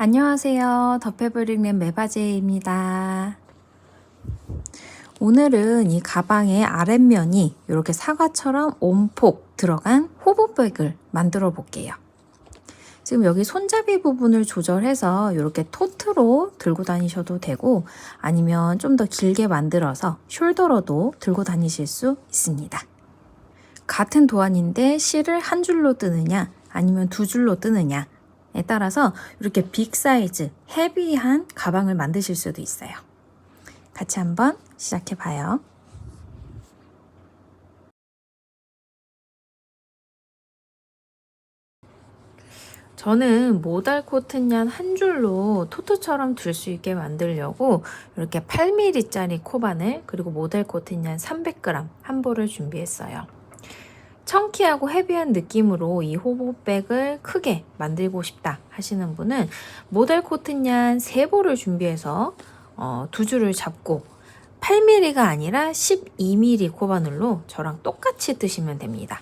안녕하세요. 더 패브릭랩 매바제입니다. 오늘은 이 가방의 아랫면이 이렇게 사과처럼 온폭 들어간 호보백을 만들어 볼게요. 지금 여기 손잡이 부분을 조절해서 이렇게 토트로 들고 다니셔도 되고, 아니면 좀 더 길게 만들어서 숄더로도 들고 다니실 수 있습니다. 같은 도안인데 실을 한 줄로 뜨느냐 아니면 두 줄로 뜨느냐에 따라서 이렇게 빅 사이즈, 헤비한 가방을 만드실 수도 있어요. 같이 한번 시작해 봐요. 저는 모달 코튼얀 한 줄로 토트처럼 들 수 있게 만들려고 이렇게 8mm짜리 코바늘, 그리고 모달 코튼얀 300g 한 볼을 준비했어요. 청키하고 헤비한 느낌으로 이 호보백을 크게 만들고 싶다 하시는 분은 모달 코튼얀 3볼을 준비해서 두 줄을 잡고 8mm가 아니라 12mm 코바늘로 저랑 똑같이 뜨시면 됩니다.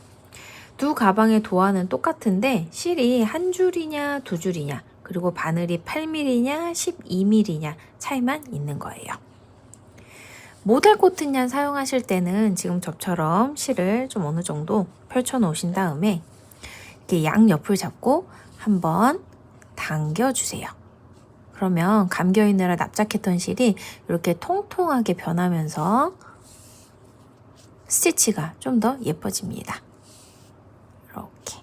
두 가방의 도안은 똑같은데 실이 한 줄이냐 두 줄이냐, 그리고 바늘이 8mm냐 12mm냐 차이만 있는 거예요. 모달 코튼얀 사용하실 때는 지금 저처럼 실을 좀 어느 정도 펼쳐 놓으신 다음에 이렇게 양옆을 잡고 한번 당겨 주세요. 그러면 감겨 있느라 납작했던 실이 이렇게 통통하게 변하면서 스티치가 좀 더 예뻐집니다. 이렇게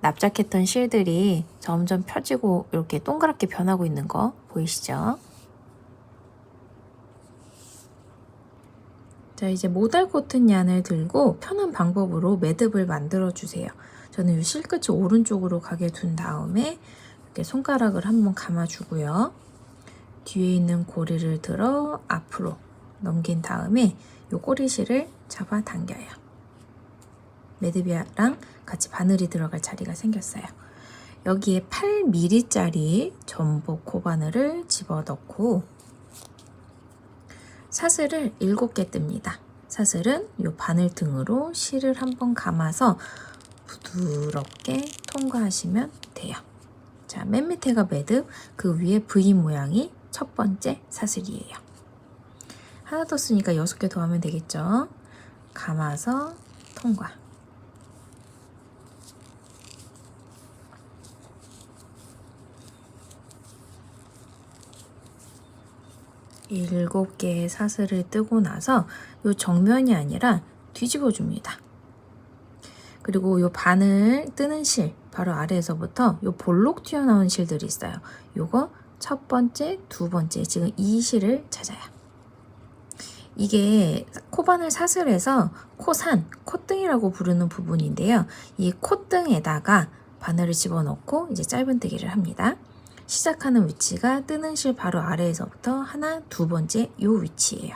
납작했던 실들이 점점 펴지고 이렇게 동그랗게 변하고 있는 거 보이시죠? 자, 이제 모달 코튼얀을 들고 편한 방법으로 매듭을 만들어 주세요. 저는 이 실끝이 오른쪽으로 가게 둔 다음에 이렇게 손가락을 한번 감아주고요. 뒤에 있는 고리를 들어 앞으로 넘긴 다음에 이 꼬리실을 잡아 당겨요. 매듭이랑 같이 바늘이 들어갈 자리가 생겼어요. 여기에 8mm짜리 전복 코바늘을 집어넣고 사슬을 7개 뜹니다. 사슬은 이 바늘 등으로 실을 한번 감아서 부드럽게 통과하시면 돼요. 자, 맨 밑에가 매듭, 그 위에 V 모양이 첫 번째 사슬이에요. 하나 더 쓰니까 6개 더 하면 되겠죠? 감아서 통과. 일곱 개의 사슬을 뜨고 나서 이 정면이 아니라 뒤집어 줍니다. 그리고 이 바늘 뜨는 실 바로 아래에서부터 이 볼록 튀어나온 실들이 있어요. 요거 첫 번째, 두 번째, 지금 이 실을 찾아요. 이게 코바늘 사슬에서 코산, 콧등이라고 부르는 부분인데요. 이 콧등에다가 바늘을 집어넣고 이제 짧은뜨기를 합니다. 시작하는 위치가 뜨는 실 바로 아래에서부터 하나, 두 번째 요 위치예요.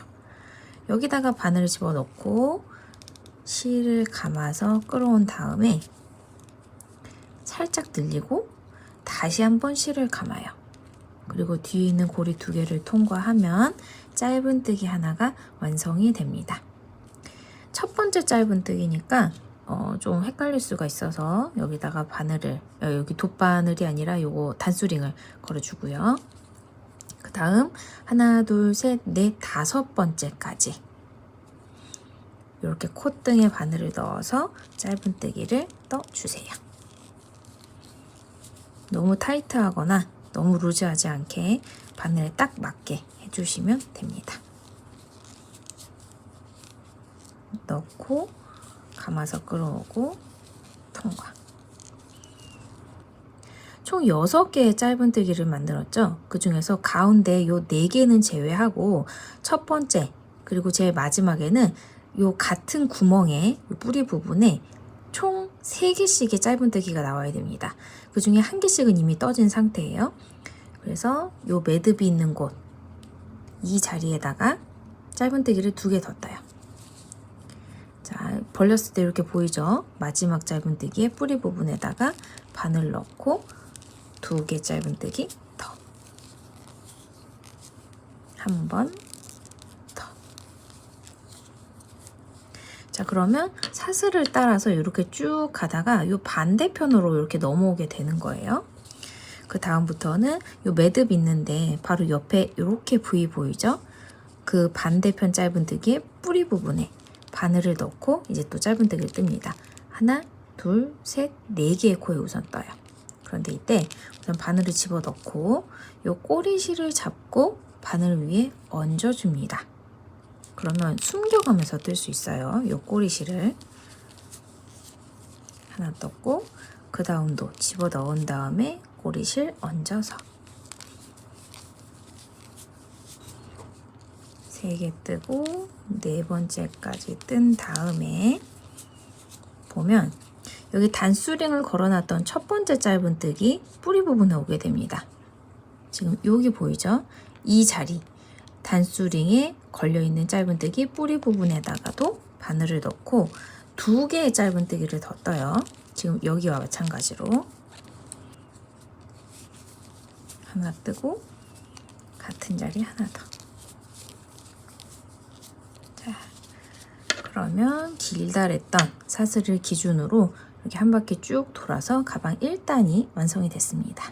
여기다가 바늘을 집어넣고 실을 감아서 끌어온 다음에 살짝 늘리고 다시 한번 실을 감아요. 그리고 뒤에 있는 고리 2개를 통과하면 짧은뜨기 하나가 완성이 됩니다. 첫 번째 짧은뜨기니까 좀 헷갈릴 수가 있어서 여기다가 바늘을, 여기 돗바늘이 아니라 요거 단수링을 걸어주고요. 그 다음 하나, 둘, 셋, 넷, 5번째까지 이렇게 콧등에 바늘을 넣어서 짧은뜨기를 떠주세요. 너무 타이트하거나 너무 루즈하지 않게 바늘에 딱 맞게 해주시면 됩니다. 넣고 감아서 끌어오고 통과. 총 6개의 짧은뜨기를 만들었죠. 그 중에서 가운데 요 4개는 제외하고 첫 번째 그리고 제일 마지막에는 요 같은 구멍에 요 뿌리 부분에 총 3개씩의 짧은뜨기가 나와야 됩니다. 그 중에 1개씩은 이미 떠진 상태예요. 그래서 요 매듭이 있는 곳, 이 자리에다가 짧은뜨기를 2개 더 떠요. 자, 벌렸을 때 이렇게 보이죠? 마지막 짧은뜨기의 뿌리 부분에다가 바늘 넣고 2개 짧은뜨기 더. 한 번 더. 자, 그러면 사슬을 따라서 이렇게 쭉 가다가 이 반대편으로 이렇게 넘어오게 되는 거예요. 그 다음부터는 요 매듭 있는데 바로 옆에 이렇게 V 보이죠? 그 반대편 짧은뜨기의 뿌리 부분에 바늘을 넣고 이제 또 짧은뜨기를 뜹니다. 하나, 둘, 셋, 네 개의 코에 우선 떠요. 그런데 이때 우선 바늘을 집어넣고 요 꼬리실을 잡고 바늘 위에 얹어줍니다. 그러면 숨겨가면서 뜰 수 있어요. 요 꼬리실을 하나 떴고 그 다음도 집어넣은 다음에 꼬리실 얹어서 3개 뜨고 4번째까지 뜬 다음에 보면 여기 단수링을 걸어놨던 첫 번째 짧은뜨기 뿌리 부분에 오게 됩니다. 지금 여기 보이죠? 이 자리 단수링에 걸려있는 짧은뜨기 뿌리 부분에다가도 바늘을 넣고 2개의 짧은뜨기를 더 떠요. 지금 여기와 마찬가지로 하나 뜨고 같은 자리 하나 더. 자, 그러면 길다랬던 사슬을 기준으로 이렇게 한 바퀴 쭉 돌아서 가방 1단이 완성이 됐습니다.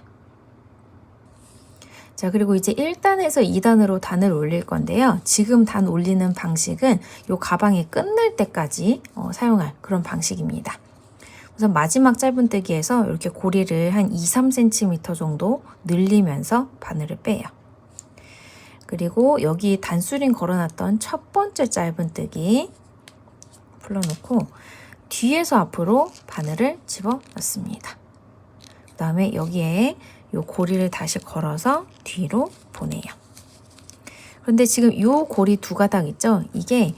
자, 그리고 이제 1단에서 2단으로 단을 올릴 건데요. 지금 단 올리는 방식은 이 가방이 끝날 때까지 사용할 그런 방식입니다. 우선 마지막 짧은뜨기에서 이렇게 고리를 한 2-3cm 정도 늘리면서 바늘을 빼요. 그리고 여기 단수링 걸어놨던 첫 번째 짧은뜨기 풀러놓고 뒤에서 앞으로 바늘을 집어 넣습니다. 그 다음에 여기에 이 고리를 다시 걸어서 뒤로 보내요. 그런데 지금 이 고리 2가닥 있죠? 이게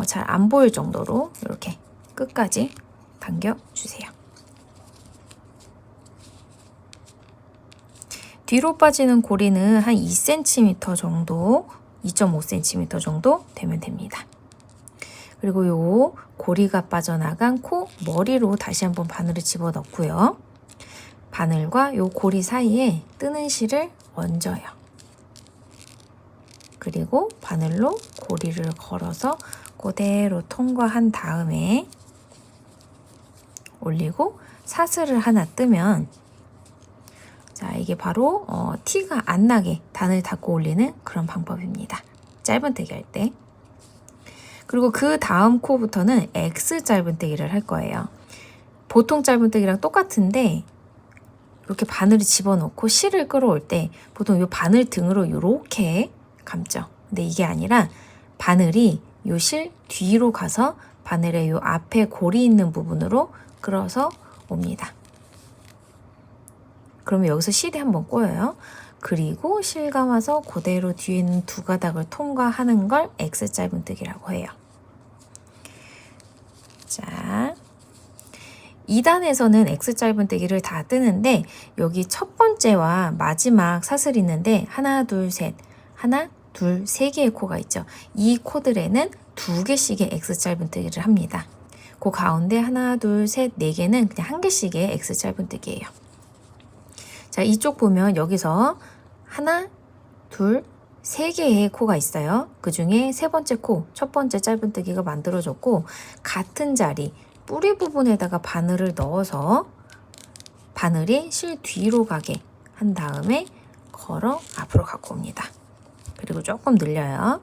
잘 안 보일 정도로 이렇게 끝까지 당겨주세요. 뒤로 빠지는 고리는 한 2cm 정도, 2.5cm 정도 되면 됩니다. 그리고 요 고리가 빠져나간 코 머리로 다시 한번 바늘을 집어넣고요. 바늘과 요 고리 사이에 뜨는 실을 얹어요. 그리고 바늘로 고리를 걸어서 그대로 통과한 다음에 올리고 사슬을 하나 뜨면 자, 이게 바로 티가 안 나게 단을 닫고 올리는 그런 방법입니다. 짧은뜨기 할 때. 그리고 그 다음 코부터는 X 짧은뜨기를 할 거예요. 보통 짧은뜨기랑 똑같은데 이렇게 바늘을 집어넣고 실을 끌어올 때 보통 이 바늘 등으로 이렇게 감죠. 근데 이게 아니라 바늘이 이 실 뒤로 가서 바늘의 이 앞에 고리 있는 부분으로 끌어서 옵니다. 그러면 여기서 실이 한번 꼬여요. 그리고 실 감아서 그대로 뒤에 있는 2가닥을 통과하는 걸 X 짧은뜨기라고 해요. 자, 2단에서는 X 짧은뜨기를 다 뜨는데 여기 첫 번째와 마지막 사슬이 있는데 하나, 둘, 셋, 하나, 둘, 3개의 코가 있죠. 이 코들에는 2개씩의 X 짧은뜨기를 합니다. 그 가운데 하나, 둘, 셋, 4개는 그냥 1개씩의 X 짧은뜨기예요. 자, 이쪽 보면 여기서 하나, 둘, 3개의 코가 있어요. 그 중에 세 번째 코, 첫 번째 짧은뜨기가 만들어졌고 같은 자리 뿌리 부분에다가 바늘을 넣어서 바늘이 실 뒤로 가게 한 다음에 걸어 앞으로 갖고 옵니다. 그리고 조금 늘려요.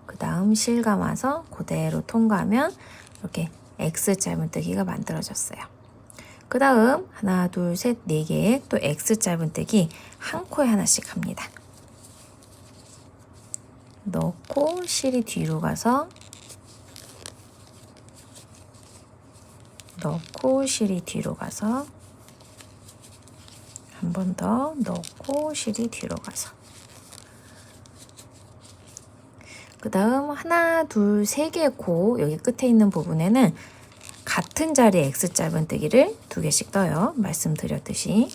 그 다음 실 감아서 그대로 통과하면 이렇게 X 짧은뜨기가 만들어졌어요. 그 다음 하나, 둘, 셋, 4개의 또 X 짧은뜨기 한 코에 하나씩 합니다. 넣고 실이 뒤로 가서 넣고 실이 뒤로 가서 한 번 더 넣고 실이 뒤로 가서 그 다음 하나, 둘, 3개의 코 여기 끝에 있는 부분에는 같은 자리의 X 짧은뜨기를 2개씩 떠요. 말씀드렸듯이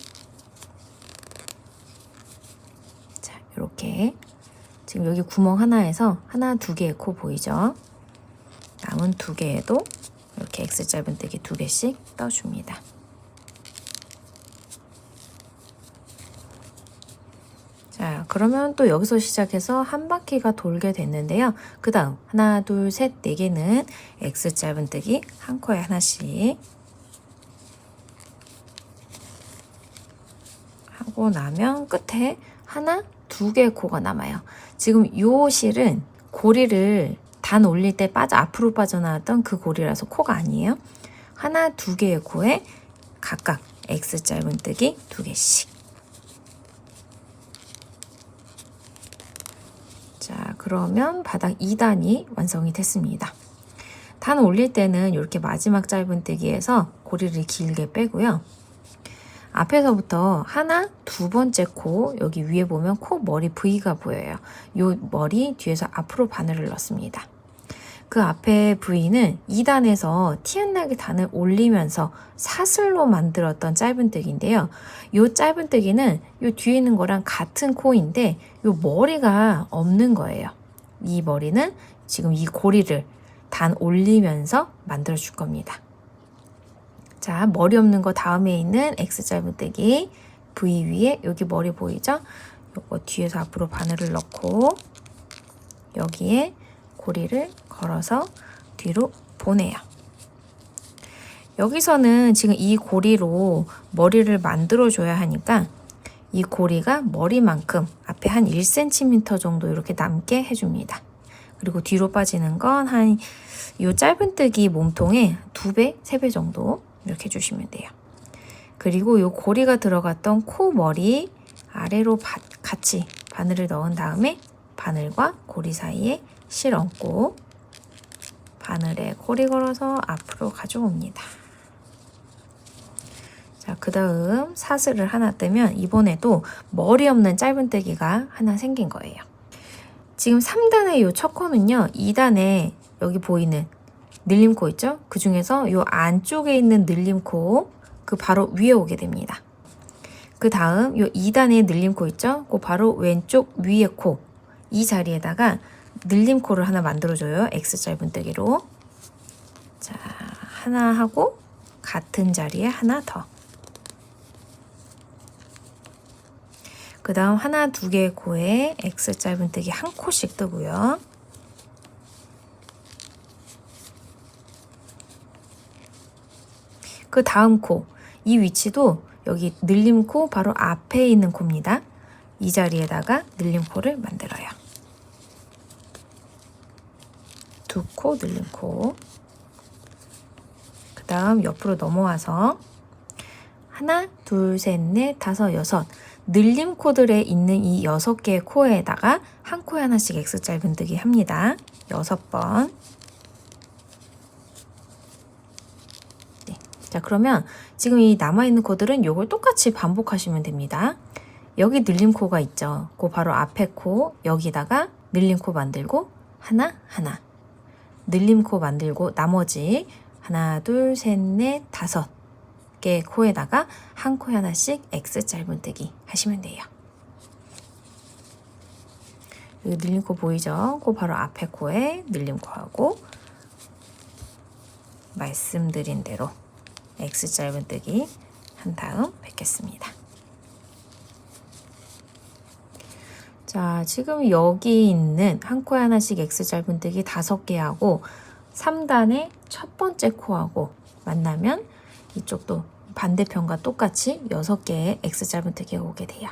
자, 이렇게 지금 여기 구멍 하나에서 하나, 2개의 코 보이죠? 남은 2개에도 이렇게 X 짧은뜨기 2개씩 떠줍니다. 자, 그러면 또 여기서 시작해서 한 바퀴가 돌게 됐는데요. 그 다음 하나, 둘, 셋, 4개는 X 짧은뜨기 한 코에 하나씩 하고 하고 나면 끝에 하나, 두 개의 코가 남아요. 지금 요 실은 고리를 단 올릴 때 앞으로 빠져나왔던 그 고리라서 코가 아니에요. 하나, 두 개의 코에 각각 X 짧은뜨기 2개씩. 자, 그러면 바닥 2단이 완성이 됐습니다. 단 올릴 때는 이렇게 마지막 짧은뜨기에서 고리를 길게 빼고요. 앞에서부터 하나, 두 번째 코, 여기 위에 보면 코 머리 V가 보여요. 요 머리 뒤에서 앞으로 바늘을 넣습니다. 그 앞에 V는 2단에서 티 안 나게 단을 올리면서 사슬로 만들었던 짧은뜨기인데요. 요 짧은뜨기는 요 뒤에 있는 거랑 같은 코인데 요 머리가 없는 거예요. 이 머리는 지금 이 고리를 단 올리면서 만들어 줄 겁니다. 자, 머리 없는 거 다음에 있는 X 짧은뜨기 V 위에 여기 머리 보이죠? 요거 뒤에서 앞으로 바늘을 넣고 여기에 고리를 걸어서 뒤로 보내요. 여기서는 지금 이 고리로 머리를 만들어 줘야 하니까 이 고리가 머리만큼 앞에 한 1cm 정도 이렇게 남게 해줍니다. 그리고 뒤로 빠지는 건 한 이 짧은뜨기 몸통의 2배, 3배 정도 이렇게 해주시면 돼요. 그리고 이 고리가 들어갔던 코 머리 아래로 같이 바늘을 넣은 다음에 바늘과 고리 사이에 실 얹고 바늘에 고리 걸어서 앞으로 가져옵니다. 자, 그 다음 사슬을 하나 떼면 이번에도 머리 없는 짧은뜨기가 하나 생긴 거예요. 지금 3단의 이 첫 코는요, 2단에 여기 보이는 늘림코 있죠? 그 중에서 이 안쪽에 있는 늘림코 그 바로 위에 오게 됩니다. 그 다음 이 2단의 늘림코 있죠? 그 바로 왼쪽 위에 코 이 자리에다가 늘림코를 하나 만들어줘요. X 짧은뜨기로. 자, 하나 하고 같은 자리에 하나 더. 그 다음 하나, 두 개의 코에 X 짧은뜨기 한 코씩 뜨고요. 그 다음 코, 이 위치도 여기 늘림코 바로 앞에 있는 코입니다. 이 자리에다가 늘림코를 만들어요. 두 코 늘림코. 그 다음 옆으로 넘어와서 하나, 둘, 셋, 넷, 다섯, 여섯 늘림코들에 있는 이 6개의 코에다가 한 코에 하나씩 X 짧은뜨기 합니다. 6번. 네. 자, 그러면 지금 이 남아있는 코들은 요걸 똑같이 반복하시면 됩니다. 여기 늘림코가 있죠. 그 바로 앞에 코 여기다가 늘림코 만들고 하나 하나 늘림코 만들고 나머지 하나 둘 셋 넷 다섯 개 코에다가 한 코에 하나씩 X 짧은뜨기 하시면 돼요. 여기 늘림코 보이죠? 그 바로 앞에 코에 늘림코하고 말씀드린 대로 X 짧은뜨기 한 다음 뵙겠습니다. 자, 지금 여기 있는 한 코에 하나씩 X 짧은뜨기 5개 하고 3단의 첫 번째 코하고 만나면 이쪽도 반대편과 똑같이 6개의 X 짧은뜨기가 오게 돼요.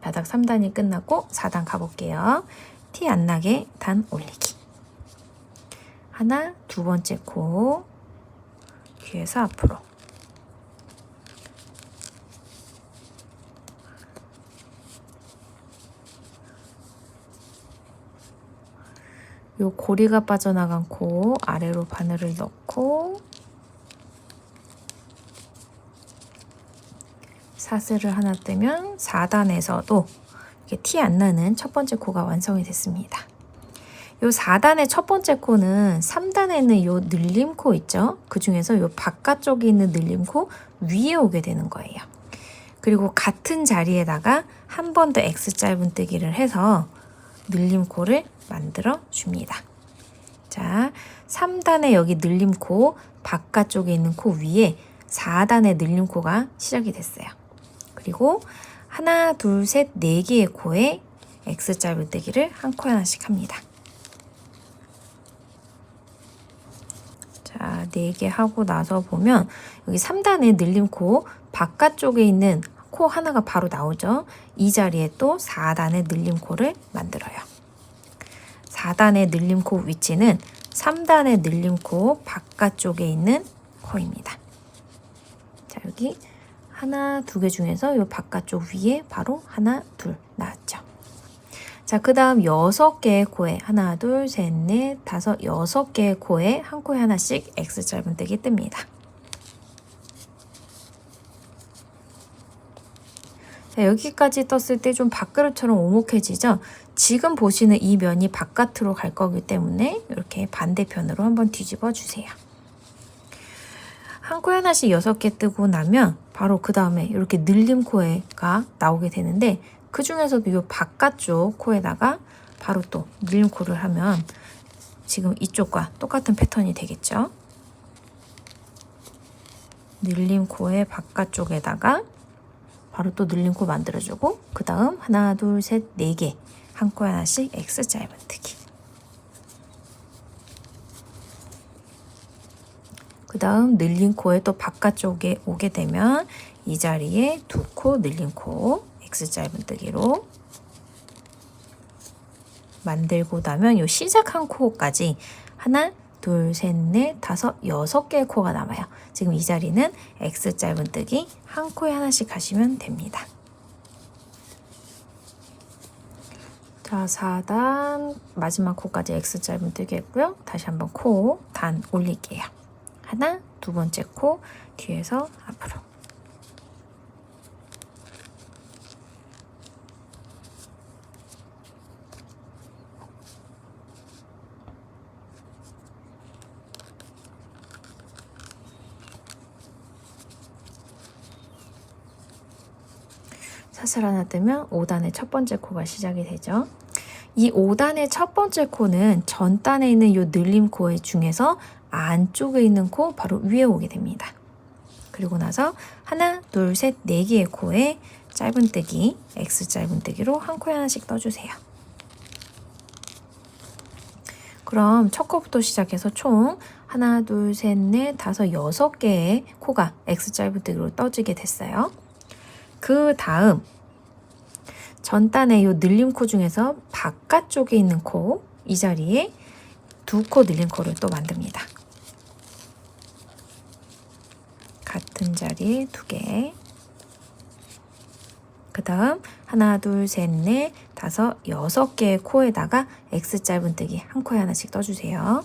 바닥 3단이 끝났고 4단 가볼게요. 티 안 나게 단 올리기. 하나, 두 번째 코 뒤에서 앞으로. 요 고리가 빠져나간 코 아래로 바늘을 넣고 사슬을 하나 떼면 4단에서도 이렇게 티 안 나는 첫 번째 코가 완성이 됐습니다. 요 4단의 첫 번째 코는 3단에 있는 요 늘림코 있죠? 그 중에서 요 바깥쪽에 있는 늘림코 위에 오게 되는 거예요. 그리고 같은 자리에다가 한 번 더 X 짧은뜨기를 해서 늘림코를 만들어 줍니다. 자, 3단의 여기 늘림코 바깥쪽에 있는 코 위에 4단의 늘림코가 시작이 됐어요. 그리고 하나, 둘, 셋, 4개의 코에 X 짧은뜨기를 한 코에 하나씩 합니다. 자, 4개 하고 나서 보면 여기 3단의 늘림코 바깥쪽에 있는 코 하나가 바로 나오죠. 이 자리에 또 4단의 늘림코를 만들어요. 4단의 늘림코 위치는 3단의 늘림코 바깥쪽에 있는 코입니다. 자, 여기 하나, 두 개 중에서 이 바깥쪽 위에 바로 하나, 둘 나왔죠. 자, 그 다음 6개의 코에 하나, 둘, 셋, 넷, 다섯, 6개의 코에 한 코에 하나씩 X 짧은뜨기 뜹니다. 자, 여기까지 떴을 때 좀 밥그릇처럼 오목해지죠? 지금 보시는 이 면이 바깥으로 갈 거기 때문에 이렇게 반대편으로 한번 뒤집어 주세요. 한 코에 하나씩 6개 뜨고 나면 바로 그 다음에 이렇게 늘림 코가 나오게 되는데 그 중에서도 이 바깥쪽 코에다가 바로 또 늘림 코를 하면 지금 이쪽과 똑같은 패턴이 되겠죠. 늘림 코의 바깥쪽에다가 바로 또 늘림 코 만들어주고 그 다음 하나, 둘, 셋, 4개 한 코에 하나씩 X 짧은뜨기. 그 다음 늘린 코에 또 바깥쪽에 오게 되면 이 자리에 2코 늘린 코 X 짧은뜨기로 만들고 나면 요 시작한 코까지 하나, 둘, 셋, 넷, 다섯, 6개의 코가 남아요. 지금 이 자리는 X 짧은뜨기 한 코에 하나씩 하시면 됩니다. 자, 4단 마지막 코까지 X 짧은뜨기 했고요. 다시 한번 코 단 올릴게요. 하나, 두 번째 코 뒤에서 앞으로. 사슬 하나 뜨면 5단의 첫 번째 코가 시작이 되죠. 이 5단의 첫 번째 코는 전단에 있는 이 늘림 코 중에서 안쪽에 있는 코 바로 위에 오게 됩니다. 그리고 나서 하나, 둘, 셋, 4개의 코에 짧은뜨기, X 짧은뜨기로 한 코에 하나씩 떠주세요. 그럼 첫 코부터 시작해서 총 하나, 둘, 셋, 넷, 다섯, 6개의 코가 X 짧은뜨기로 떠지게 됐어요. 그 다음 전단의 이 늘림 코 중에서 바깥쪽에 있는 코, 이 자리에 2코 늘림 코를 또 만듭니다. 같은 자리에 2개. 그 다음 하나, 둘, 셋, 넷, 다섯, 6개의 코에다가 X 짧은뜨기 한 코에 하나씩 떠주세요.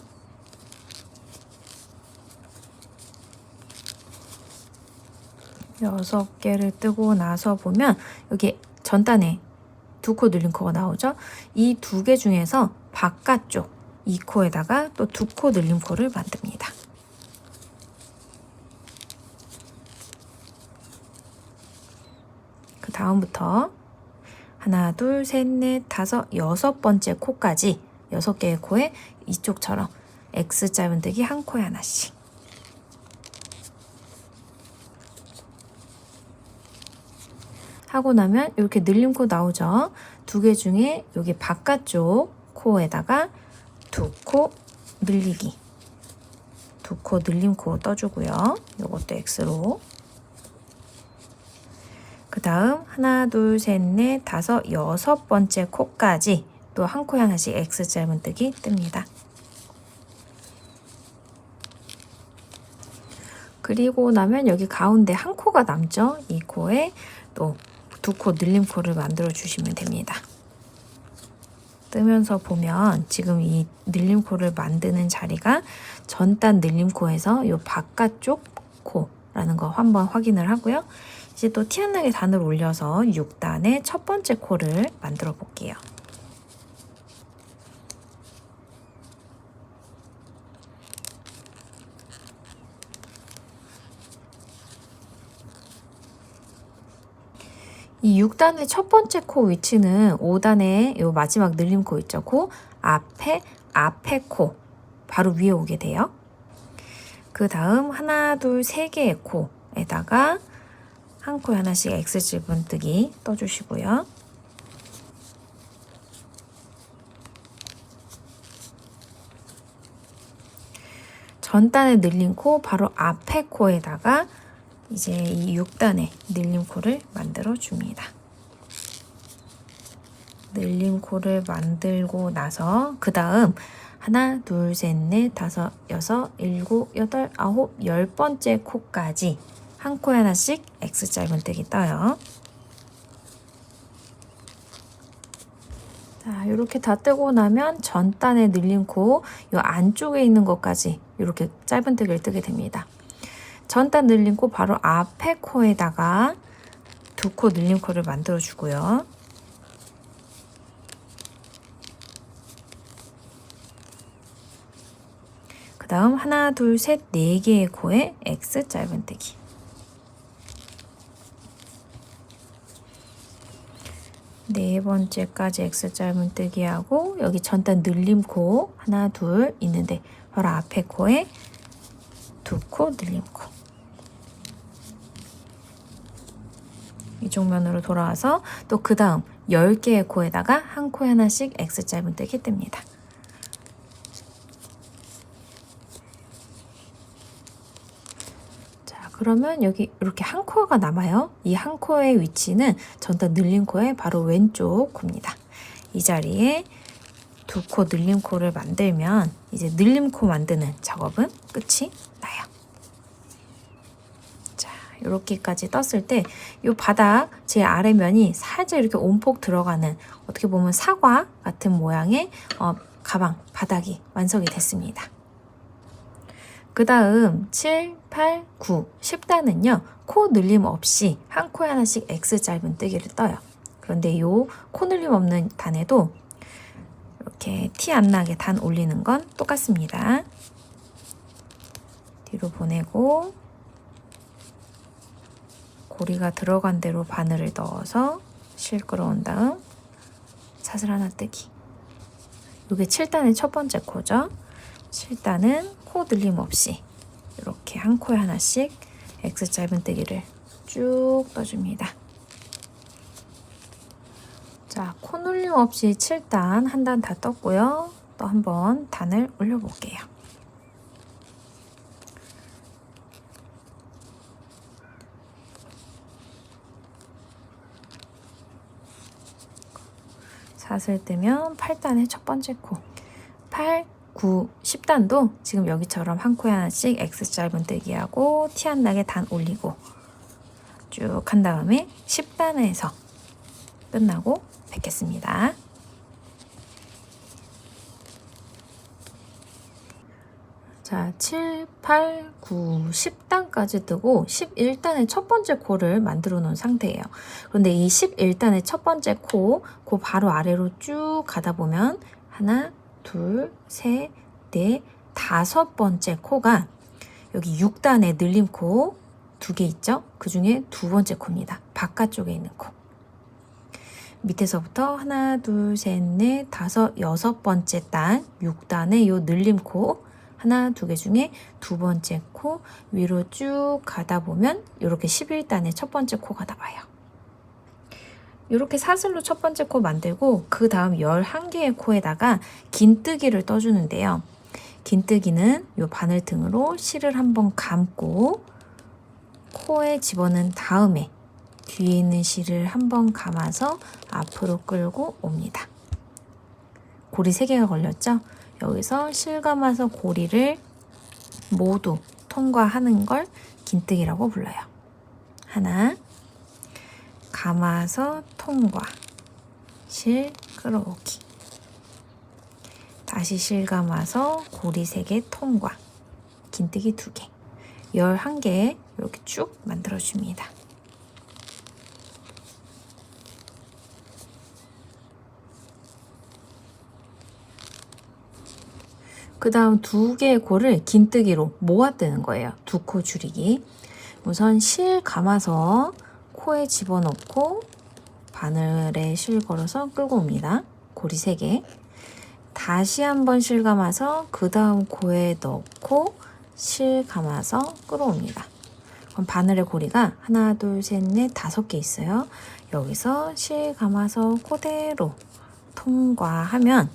여섯 개를 뜨고 나서 보면 여기 전단에 2코 늘린 코가 나오죠. 이 2개 중에서 바깥쪽 이 코에다가 또 2코 늘린 코를 만듭니다. 그 다음부터 하나, 둘, 셋, 넷, 다섯, 6번째 코까지 6개의 코에 이쪽처럼 X 짧은뜨기 한 코에 하나씩. 하고 나면 이렇게 늘림 코 나오죠. 2개 중에 여기 바깥쪽 코에다가 2코 늘리기, 2코 늘림 코 떠주고요. 이것도 X로. 그 다음 하나, 둘, 셋, 넷, 다섯, 6번째 코까지 또 한 코에 하나씩 X 짧은뜨기 뜹니다. 그리고 나면 여기 가운데 한 코가 남죠. 이 코에 또 2코 늘림 코를 만들어 주시면 됩니다. 뜨면서 보면 지금 이 늘림 코를 만드는 자리가 전단 늘림 코에서 이 바깥쪽 코라는 거 한번 확인을 하고요. 이제 또 티 안 나게 단을 올려서 6단의 첫 번째 코를 만들어 볼게요. 이 6단의 첫 번째 코 위치는 5단의 요 마지막 늘림 코 있죠. 그 앞에 코 바로 위에 오게 돼요. 그 다음 하나, 둘, 3개의 코에다가 한 코에 하나씩 X 짧은뜨기 떠주시고요. 전단에 늘린 코 바로 앞에 코에다가 이제 이 6단의 늘림코를 만들어 줍니다. 늘림코를 만들고 나서 그 다음 하나, 둘, 셋, 넷, 다섯, 여섯, 일곱, 여덟, 아홉, 10번째 코까지 한 코에 하나씩 X 짧은뜨기 떠요. 자, 이렇게 다 뜨고 나면 전 단에 늘린 코, 이 안쪽에 있는 것까지 이렇게 짧은뜨기를 뜨게 됩니다. 전 단 늘린 코 바로 앞에 코에다가 두 코 늘린 코를 만들어 주고요. 그 다음 하나, 둘, 셋, 네 개의 코에 X 짧은뜨기. 네 번째까지 X 짧은뜨기 하고 여기 전단 늘림코 하나, 둘 있는데 바로 앞에 코에 두 코 늘림코. 이쪽 면으로 돌아와서 또 그 다음 10개의 코에다가 한 코에 하나씩 X 짧은뜨기 뜹니다. 그러면 여기 이렇게 한 코가 남아요. 이 한 코의 위치는 전단 늘린 코의 바로 왼쪽 코입니다. 이 자리에 두 코 늘림 코를 만들면 이제 늘림 코 만드는 작업은 끝이 나요. 자, 이렇게까지 떴을 때 이 바닥 제 아래면이 살짝 이렇게 온폭 들어가는 어떻게 보면 사과 같은 모양의 가방 바닥이 완성이 됐습니다. 그 다음 7, 8, 9, 10단은요. 코 늘림 없이 한 코에 하나씩 X 짧은뜨기를 떠요. 그런데 이 코 늘림 없는 단에도 이렇게 티 안 나게 단 올리는 건 똑같습니다. 뒤로 보내고 고리가 들어간 대로 바늘을 넣어서 실 끌어온 다음 사슬 하나 뜨기. 이게 7단의 첫 번째 코죠. 7단은 코 늘림 없이 이렇게 한 코에 하나씩 X 짧은뜨기를 쭉 떠줍니다. 자, 코 늘림 없이 7단 한 단 다 떴고요. 또 한번 단을 올려볼게요. 사슬 뜨면 8단의 첫 번째 코. 8, 9, 10단도 지금 여기처럼 한 코에 하나씩 X 짧은뜨기 하고 티 안 나게 단 올리고 쭉 한 다음에 10단에서 끝나고 뵙겠습니다. 자, 7, 8, 9, 10단까지 뜨고 11단의 첫 번째 코를 만들어 놓은 상태예요. 그런데 이 11단의 첫 번째 코, 그 바로 아래로 쭉 가다 보면 하나, 둘, 셋, 넷, 다섯 번째 코가 여기 6단의 늘림 코 2개 있죠? 그 중에 두 번째 코입니다. 바깥쪽에 있는 코. 밑에서부터 하나, 둘, 셋, 넷, 다섯, 여섯 번째 단 6단의 요 늘림 코 하나, 두 개 중에 두 번째 코 위로 쭉 가다 보면 이렇게 11단의 첫 번째 코가 나와요. 이렇게 사슬로 첫 번째 코 만들고 그 다음 11개의 코에다가 긴뜨기를 떠주는데요. 긴뜨기는 이 바늘등으로 실을 한번 감고 코에 집어넣은 다음에 뒤에 있는 실을 한번 감아서 앞으로 끌고 옵니다. 고리 3개가 걸렸죠? 여기서 실 감아서 고리를 모두 통과하는 걸 긴뜨기라고 불러요. 하나, 감아서 통과, 실 끌어오기. 다시 실 감아서 고리 3개 통과, 긴뜨기 2개. 11개 이렇게 쭉 만들어줍니다. 그 다음 2개의 코를 긴뜨기로 모아 뜨는 거예요. 2코 줄이기. 우선 실 감아서 코에 집어넣고 바늘에 실 걸어서 끌고 옵니다. 고리 3개. 다시 한번 실 감아서 그 다음 코에 넣고 실 감아서 끌어옵니다. 그럼 바늘의 고리가 하나, 둘, 셋, 넷, 5개 있어요. 여기서 실 감아서 그대로 통과하면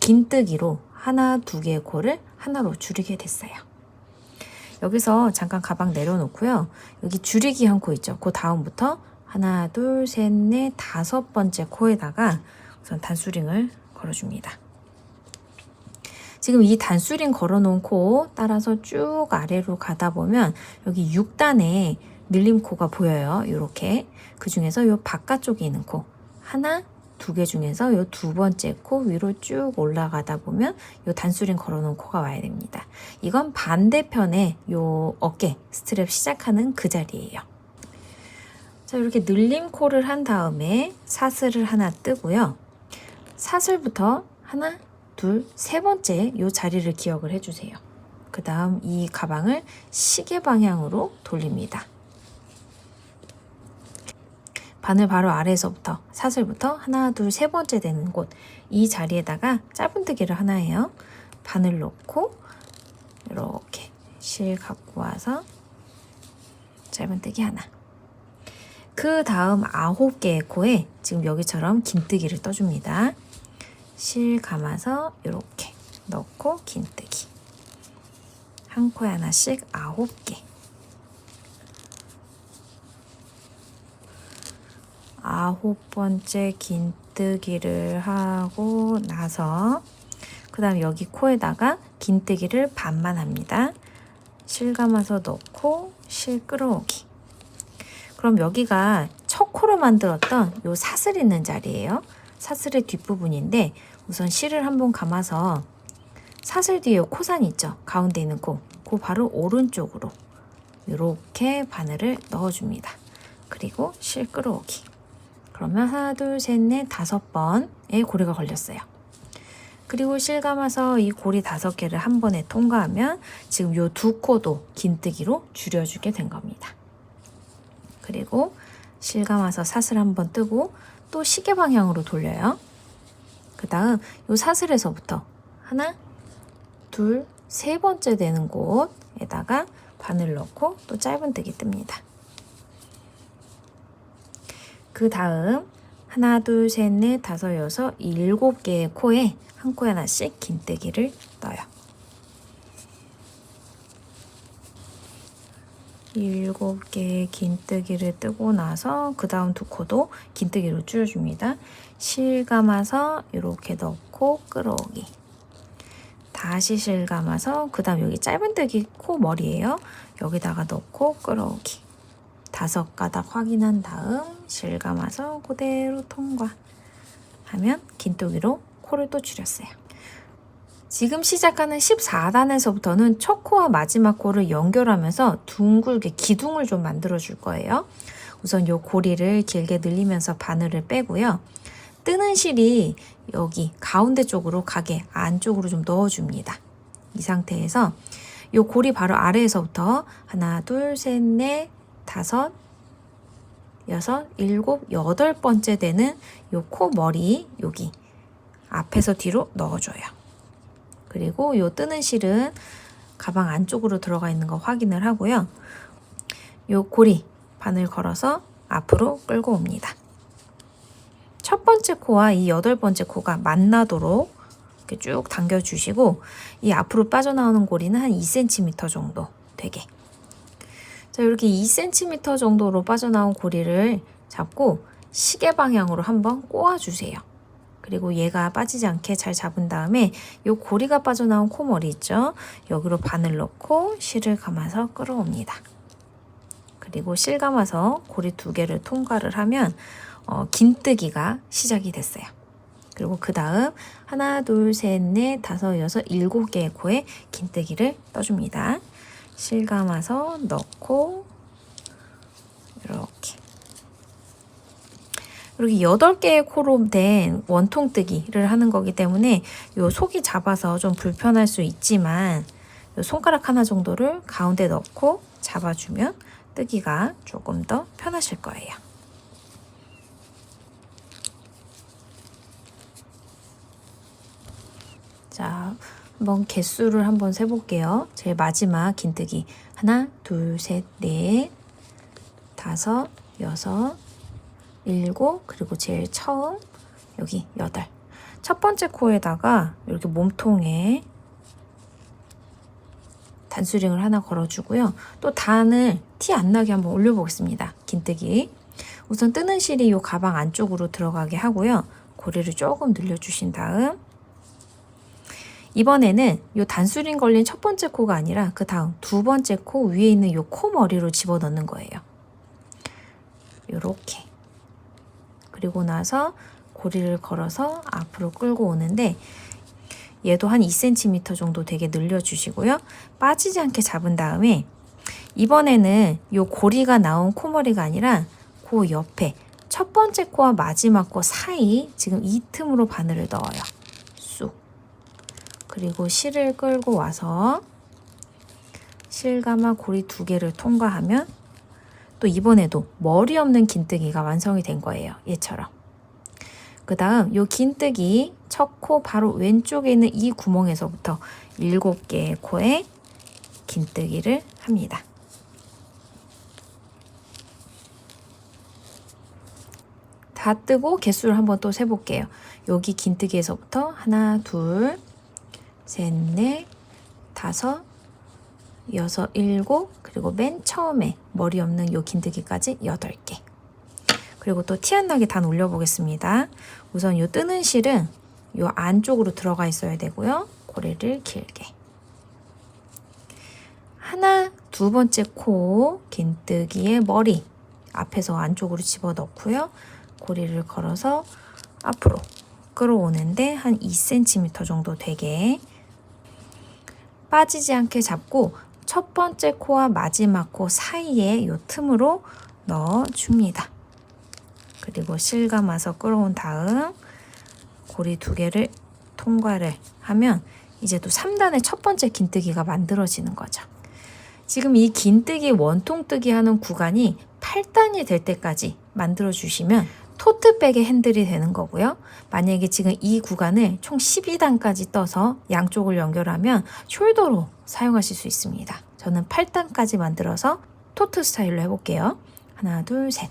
긴뜨기로 하나, 2개의 코를 하나로 줄이게 됐어요. 여기서 잠깐 가방 내려놓고요. 여기 줄이기 한 코 있죠. 그 다음부터 하나, 둘, 셋, 넷, 다섯 번째 코에다가 우선 단수링을 걸어줍니다. 지금 이 단수링 걸어놓은 코 따라서 쭉 아래로 가다 보면 여기 6단에 늘림코가 보여요. 이렇게. 그 중에서 이 바깥쪽에 있는 코 하나, 두 개 중에서 이 두 번째 코 위로 쭉 올라가다 보면 이 단수링 걸어놓은 코가 와야 됩니다. 이건 반대편에 이 어깨 스트랩 시작하는 그 자리예요. 자, 이렇게 늘림코를 한 다음에 사슬을 하나 뜨고요. 사슬부터 하나, 둘, 세 번째 이 자리를 기억을 해주세요. 그 다음 이 가방을 시계 방향으로 돌립니다. 바늘 바로 아래에서부터 사슬부터 하나, 둘, 세 번째 되는 곳 이 자리에다가 짧은뜨기를 하나 해요. 바늘 넣고 이렇게 실 갖고 와서 짧은뜨기 하나. 그 다음 9개의 코에 지금 여기처럼 긴뜨기를 떠줍니다. 실 감아서 이렇게 넣고 긴뜨기. 한 코에 하나씩 9개. 9번째 긴뜨기를 하고 나서 그 다음 여기 코에다가 긴뜨기를 반만 합니다. 실 감아서 넣고 실 끌어오기. 그럼 여기가 첫 코로 만들었던 요 사슬 있는 자리예요. 사슬의 뒷부분인데 우선 실을 한번 감아서 사슬 뒤에 코산 있죠. 가운데 있는 코. 그 바로 오른쪽으로 이렇게 바늘을 넣어줍니다. 그리고 실 끌어오기. 그러면 하나, 둘, 셋, 넷, 5번의 고리가 걸렸어요. 그리고 실 감아서 이 고리 5개를 한 번에 통과하면 지금 요 두 코도 긴뜨기로 줄여주게 된 겁니다. 그리고 실 감아서 사슬 한번 뜨고 또 시계 방향으로 돌려요. 그 다음 요 사슬에서부터 하나, 둘, 세 번째 되는 곳에다가 바늘 넣고 또 짧은뜨기 뜹니다. 그 다음 하나, 둘, 셋, 넷, 다섯, 여섯, 7개의 코에 한 코에 하나씩 긴뜨기를 떠요. 7개의 긴뜨기를 뜨고 나서 그 다음 두 코도 긴뜨기로 줄여줍니다. 실 감아서 이렇게 넣고 끌어오기. 다시 실 감아서 그 다음 여기 짧은뜨기 코 머리예요. 여기다가 넣고 끌어오기. 5가닥 확인한 다음 실 감아서 그대로 통과하면 긴뜨기로 코를 또 줄였어요. 지금 시작하는 14단에서부터는 첫 코와 마지막 코를 연결하면서 둥글게 기둥을 좀 만들어 줄 거예요. 우선 요 고리를 길게 늘리면서 바늘을 빼고요. 뜨는 실이 여기 가운데 쪽으로 가게 안쪽으로 좀 넣어줍니다. 이 상태에서 요 고리 바로 아래에서부터 하나, 둘, 셋, 넷, 5, 6, 7, 8번째 되는 요 코 머리 여기 앞에서 뒤로 넣어줘요. 그리고 요 뜨는 실은 가방 안쪽으로 들어가 있는 거 확인을 하고요. 요 고리 바늘 걸어서 앞으로 끌고 옵니다. 첫 번째 코와 이 8번째 코가 만나도록 이렇게 쭉 당겨주시고 이 앞으로 빠져나오는 고리는 한 2cm 정도 되게. 자, 이렇게 2cm 정도로 빠져나온 고리를 잡고 시계 방향으로 한번 꼬아주세요. 그리고 얘가 빠지지 않게 잘 잡은 다음에 이 고리가 빠져나온 코머리 있죠? 여기로 바늘 넣고 실을 감아서 끌어옵니다. 그리고 실 감아서 고리 2개를 통과를 하면 긴뜨기가 시작이 됐어요. 그리고 그 다음 하나, 둘, 셋, 넷, 5, 6, 7개의 코에 긴뜨기를 떠줍니다. 실 감아서 넣고 이렇게. 그리고 8개의 코로 된 원통뜨기를 하는 거기 때문에 요 속이 잡아서 좀 불편할 수 있지만 요 손가락 하나 정도를 가운데 넣고 잡아주면 뜨기가 조금 더 편하실 거예요. 자, 한번 개수를 한번 세볼게요. 제일 마지막 긴뜨기 하나, 둘, 셋, 넷, 5, 6, 7, 그리고 제일 처음 여기 8. 첫 번째 코에다가 이렇게 몸통에 단수링을 하나 걸어주고요. 또 단을 티 안 나게 한번 올려보겠습니다. 긴뜨기. 우선 뜨는 실이 이 가방 안쪽으로 들어가게 하고요. 고리를 조금 늘려주신 다음 이번에는 이 단수링 걸린 첫 번째 코가 아니라 그 다음 두 번째 코 위에 있는 이 코 머리로 집어넣는 거예요. 요렇게. 그리고 나서 고리를 걸어서 앞으로 끌고 오는데 얘도 한 2cm 정도 되게 늘려주시고요. 빠지지 않게 잡은 다음에 이번에는 이 고리가 나온 코머리가 아니라 그 옆에 첫 번째 코와 마지막 코 사이 지금 이 틈으로 바늘을 넣어요. 쑥. 그리고 실을 끌고 와서 실감아 고리 2개를 통과하면 또 이번에도 머리 없는 긴뜨기가 완성이 된 거예요. 얘처럼. 그 다음 요 긴뜨기 첫 코 바로 왼쪽에 있는 이 구멍에서부터 7개의 코에 긴뜨기를 합니다. 다 뜨고 개수를 한번 또 세볼게요. 여기 긴뜨기에서부터 하나, 둘, 셋, 넷, 다섯, 여섯, 일곱, 그리고 맨 처음에 머리 없는 요 긴뜨기까지 8개. 그리고 또 티 안 나게 단 올려보겠습니다. 우선 요 뜨는 실은 요 안쪽으로 들어가 있어야 되고요. 고리를 길게. 하나, 두 번째 코 긴뜨기의 머리 앞에서 안쪽으로 집어넣고요. 고리를 걸어서 앞으로 끌어오는데 한 2cm 정도 되게 빠지지 않게 잡고 첫 번째 코와 마지막 코 사이에 요 틈으로 넣어줍니다. 그리고 실감아서 끌어온 다음 고리 2개를 통과를 하면 이제 또 3단의 첫 번째 긴뜨기가 만들어지는 거죠. 지금 이 긴뜨기 원통뜨기 하는 구간이 8단이 될 때까지 만들어주시면 토트백의 핸들이 되는 거고요. 만약에 지금 이 구간을 총 12단까지 떠서 양쪽을 연결하면 숄더로 사용하실 수 있습니다. 저는 8단까지 만들어서 토트 스타일로 해볼게요. 하나, 둘, 셋.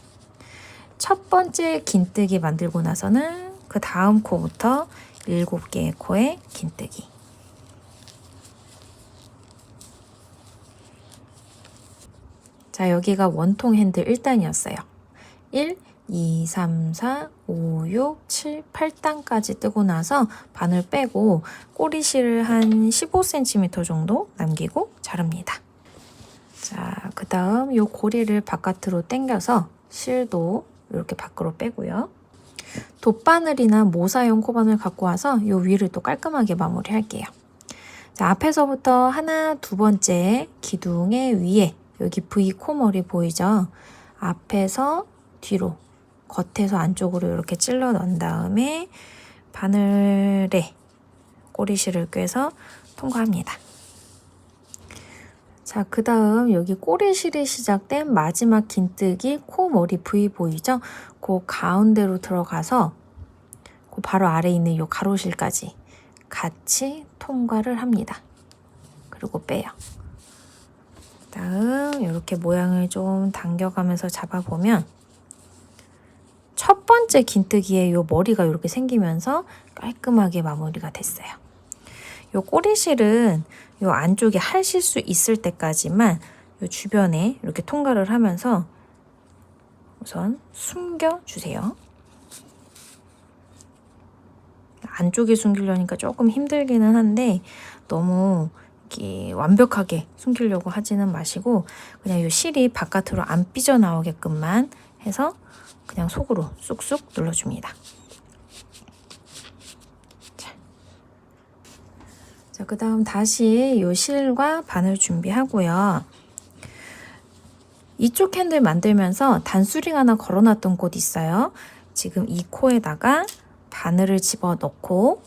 첫 번째 긴뜨기 만들고 나서는 그 다음 코부터 7개의 코에 긴뜨기. 자, 여기가 원통 핸들 1단이었어요. 1, 2, 3, 4, 5, 6, 7, 8단까지 뜨고 나서 바늘 빼고 꼬리실을 한 15cm 정도 남기고 자릅니다. 자, 그 다음 이 고리를 바깥으로 당겨서 실도 이렇게 밖으로 빼고요. 돗바늘이나 모사용 코바늘 갖고 와서 이 위를 또 깔끔하게 마무리할게요. 자, 앞에서부터 하나, 두 번째 기둥의 위에 여기 V 코머리 보이죠? 앞에서 뒤로 겉에서 안쪽으로 이렇게 찔러 넣은 다음에 바늘에 꼬리실을 꿰서 통과합니다. 자, 그 다음 여기 꼬리실이 시작된 마지막 긴뜨기 코머리 V 보이죠? 그 가운데로 들어가서 그 바로 아래에 있는 이 가로실까지 같이 통과를 합니다. 그리고 빼요. 다음 이렇게 모양을 좀 당겨가면서 잡아보면 첫 번째 긴뜨기에 이 머리가 이렇게 생기면서 깔끔하게 마무리가 됐어요. 이 꼬리실은 이 안쪽에 하실 수 있을 때까지만 이 주변에 이렇게 통과를 하면서 우선 숨겨주세요. 안쪽에 숨기려니까 조금 힘들기는 한데 너무 이렇게 완벽하게 숨기려고 하지는 마시고 그냥 이 실이 바깥으로 안 삐져나오게끔만 해서 그냥 속으로 쑥쑥 눌러줍니다. 자, 그 다음 다시 이 실과 바늘 준비하고요. 이쪽 핸들 만들면서 단수링 하나 걸어놨던 곳 있어요. 지금 이 코에다가 바늘을 집어넣고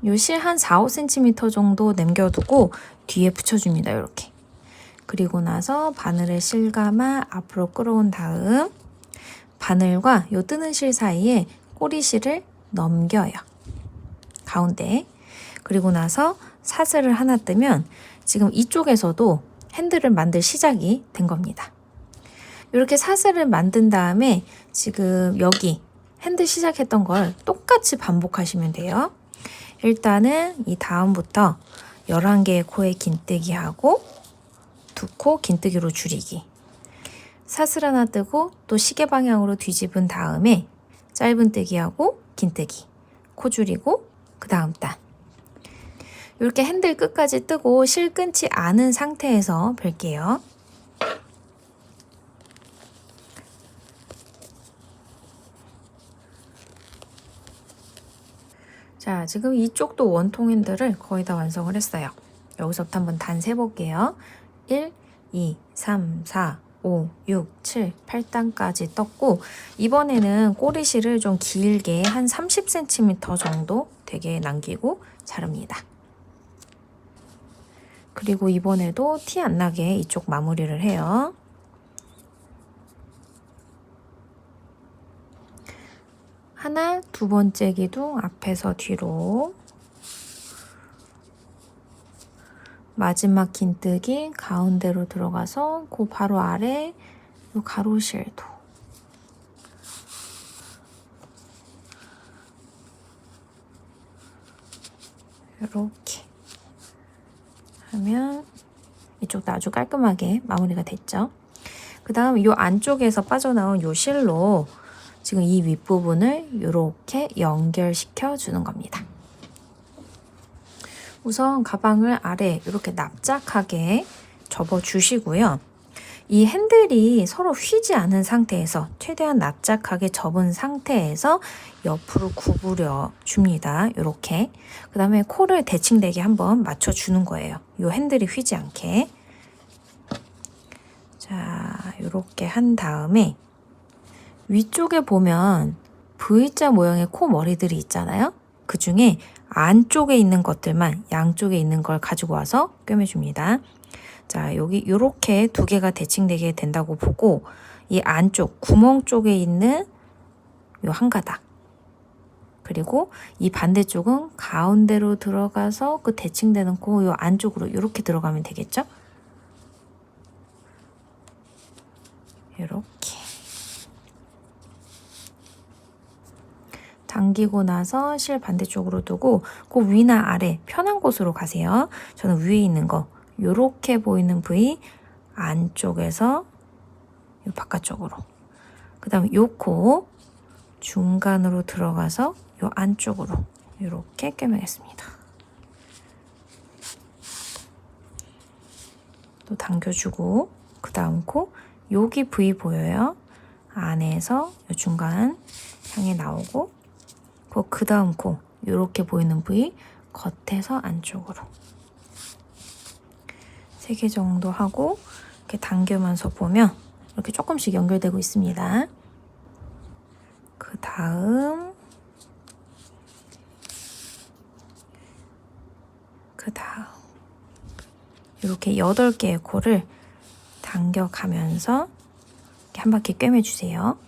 요 실 한 4, 5cm 정도 남겨두고 뒤에 붙여줍니다. 이렇게. 그리고 나서 바늘을 실감아 앞으로 끌어온 다음 바늘과 요 뜨는 실 사이에 꼬리실을 넘겨요. 가운데. 그리고 나서 사슬을 하나 뜨면 지금 이쪽에서도 핸들을 만들 시작이 된 겁니다. 이렇게 사슬을 만든 다음에 지금 여기 핸들 시작했던 걸 똑같이 반복하시면 돼요. 일단은 이 다음부터 11개의 코에 긴뜨기 하고 2코 긴뜨기로 줄이기. 사슬 하나 뜨고 또 시계 방향으로 뒤집은 다음에 짧은뜨기 하고 긴뜨기. 코 줄이고 그 다음 단. 이렇게 핸들 끝까지 뜨고 실 끊지 않은 상태에서 벨게요. 자, 지금 이쪽도 원통 핸들을 거의 다 완성을 했어요. 여기서부터 한번 단 세볼게요. 1, 2, 3, 4, 5, 6, 7, 8단까지 떴고 이번에는 꼬리실을 좀 길게 한 30cm 정도 되게 남기고 자릅니다. 그리고 이번에도 티 안 나게 이쪽 마무리를 해요. 하나, 두 번째 기둥 앞에서 뒤로 마지막 긴뜨기 가운데로 들어가서 그 바로 아래 요 가로실도 이렇게 하면 이쪽도 아주 깔끔하게 마무리가 됐죠. 그 다음 이 안쪽에서 빠져나온 이 실로 지금 이 윗부분을 이렇게 연결시켜 주는 겁니다. 우선 가방을 아래 이렇게 납작하게 접어 주시고요. 이 핸들이 서로 휘지 않은 상태에서 최대한 납작하게 접은 상태에서 옆으로 구부려 줍니다. 이렇게. 그 다음에 코를 대칭되게 한번 맞춰 주는 거예요. 이 핸들이 휘지 않게. 자, 이렇게 한 다음에 위쪽에 보면 V자 모양의 코 머리들이 있잖아요. 그 중에 안쪽에 있는 것들만 양쪽에 있는 걸 가지고 와서 꿰매줍니다. 자, 여기 이렇게 두 개가 대칭되게 된다고 보고 이 안쪽 구멍 쪽에 있는 요 한 가닥 그리고 이 반대쪽은 가운데로 들어가서 그 대칭되는 코 요 안쪽으로 이렇게 들어가면 되겠죠? 이렇게 당기고 나서 실 반대쪽으로 두고 그 위나 아래 편한 곳으로 가세요. 저는 위에 있는 거 요렇게 보이는 부위 안쪽에서 요 바깥쪽으로 그 다음에 요 코 중간으로 들어가서 요 안쪽으로 이렇게 꿰매겠습니다. 또 당겨주고 그 다음 코 여기 부위 보여요? 안에서 요 중간 향해 나오고 그 다음 코 이렇게 보이는 부위 겉에서 안쪽으로 3개 정도 하고 이렇게 당기면서 보면 이렇게 조금씩 연결되고 있습니다. 그 다음 이렇게 8개의 코를 당겨가면서 이렇게 한 바퀴 꿰매주세요.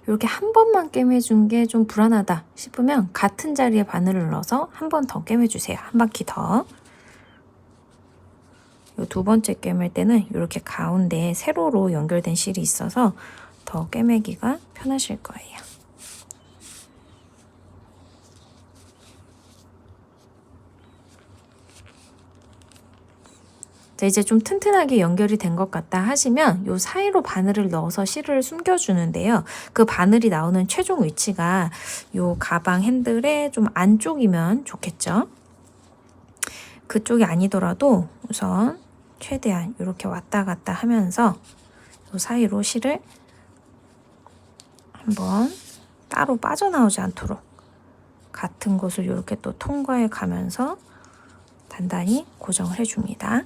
이렇게 한 번만 꿰매준 게 좀 불안하다 싶으면 같은 자리에 바늘을 넣어서 한 번 더 꿰매주세요. 한 바퀴 더. 이 두 번째 꿰맬 때는 이렇게 가운데에 세로로 연결된 실이 있어서 더 꿰매기가 편하실 거예요. 자, 이제 좀 튼튼하게 연결이 된 것 같다 하시면 요 사이로 바늘을 넣어서 실을 숨겨주는데요. 그 바늘이 나오는 최종 위치가 요 가방 핸들의 좀 안쪽이면 좋겠죠. 그쪽이 아니더라도 우선 최대한 이렇게 왔다 갔다 하면서 요 사이로 실을 한번 따로 빠져나오지 않도록 같은 곳을 이렇게 또 통과해 가면서 단단히 고정을 해줍니다.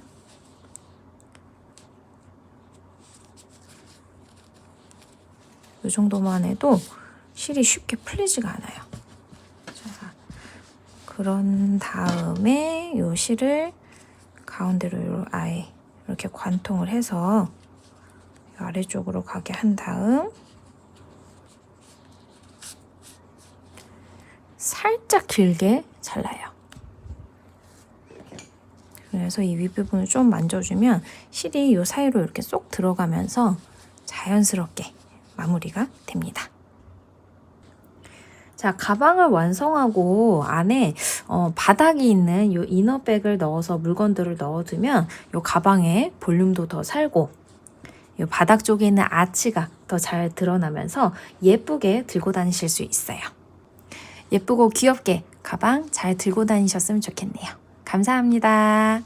이 정도만 해도 실이 쉽게 풀리지가 않아요. 자, 그런 다음에 이 실을 가운데로 아예 이렇게 관통을 해서 아래쪽으로 가게 한 다음 살짝 길게 잘라요. 그래서 이 윗부분을 좀 만져주면 실이 이 사이로 이렇게 쏙 들어가면서 자연스럽게 마무리가 됩니다. 자, 가방을 완성하고 안에 바닥이 있는 요 이너백을 넣어서 물건들을 넣어두면 요 가방의 볼륨도 더 살고 요 바닥 쪽에 있는 아치가 더 잘 드러나면서 예쁘게 들고 다니실 수 있어요. 예쁘고 귀엽게 가방 잘 들고 다니셨으면 좋겠네요. 감사합니다.